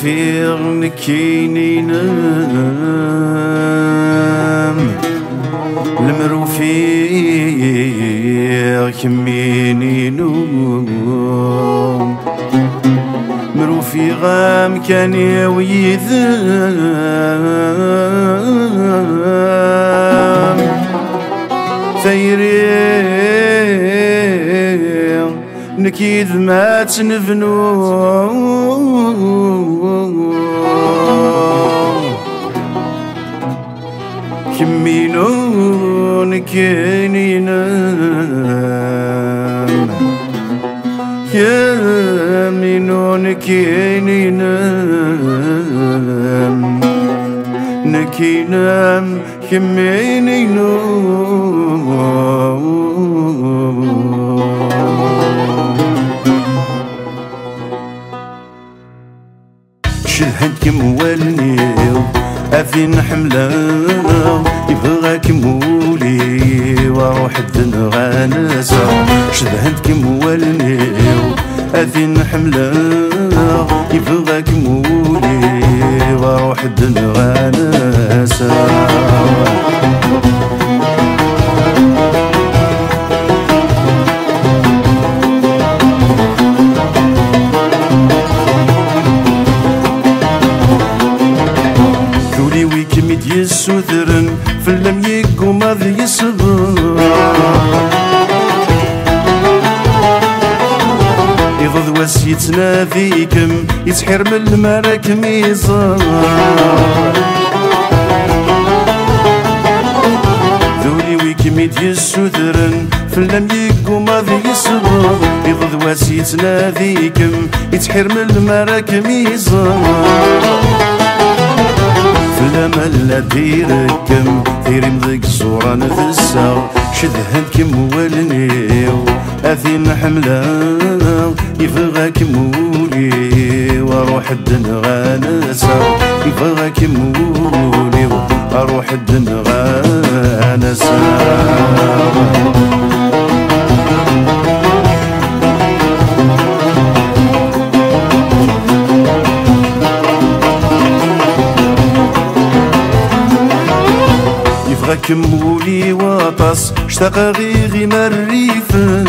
المروفيغ نكيني نام المروفيغ كميني نوم مروفيغ مكاني ويذام ثيري نكيد ما تنفنو كمينو نكيني نام كمينو نكيني نام نكي نام كميني نام شلهنت كموالنيو أذين حملان يبغاك مولي واروح الدنغانسة شلهنت كموالنيو أذين حملان يبغاك مولي واروح الدنغانسة يسوثرن فلم يقو ماذا يصبر يضذ وسيتنا ذيكم يتحير من المرك ميزار ذولي ويكميد يسوثرن فلم يقو ماذا يصبر يضذ وسيتنا ذيكم يتحير من المرك ميزار لما لا ديركم ثيري مضيق صورة نفسا شدهن كموالنيو أثين حملا يفغاك مولي واروح الدنغانسا يفغاك مولي واروح الدنغانسا كمولي واطس اشتاق غيغي مريفم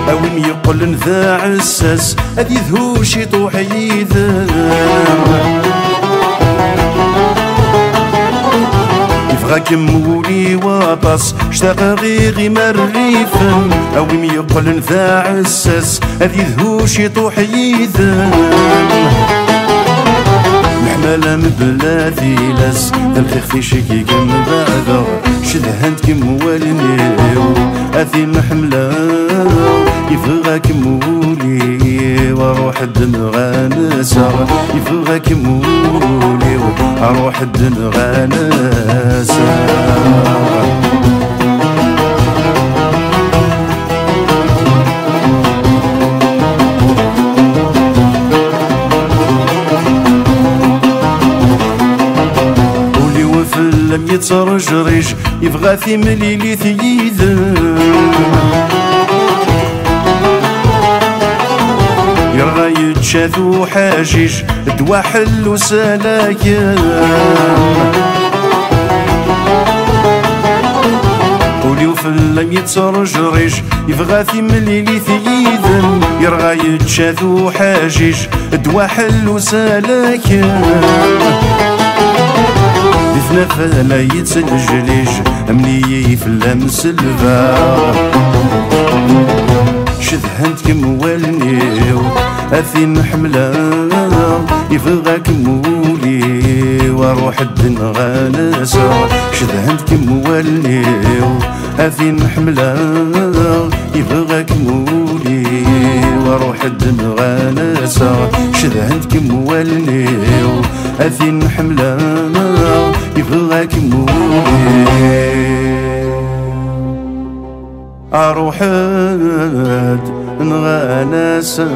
اوين يقل ذا عساس اذ يذهوش يطوح يذام يفغى كمولي واطس اشتاق غيغي مريفم اوين يقل ذا عساس اذ يذهوش يطوح يذام مالا مبلادي لس ذا في شكي كم بعذر شدهنت كموالنيو أثين حملا يفغى كمولي واروح الدنغانسة يفغى كمولي واروح الدنغانسة لم يترجرج يبغى ثملي لي ثيذا يرغى يتشاثو حاجج دوا حل سلايا قولي وفل لم يترجرج يبغى ثملي لي ثيذا يرغى يتشاثو حاجج دوا حل سلايا دفنا فلا يتسجليج أمني في اللمس البار شذهنت كموالنيو أثين حملا يفغاك مولي واروح الدنغانسة شذهنت كموالنيو أثين حملا يفغاك مولي واروح الدنغانسة شذهنت كموالنيو أثين حملا يفغاك مولي أروح نغانسا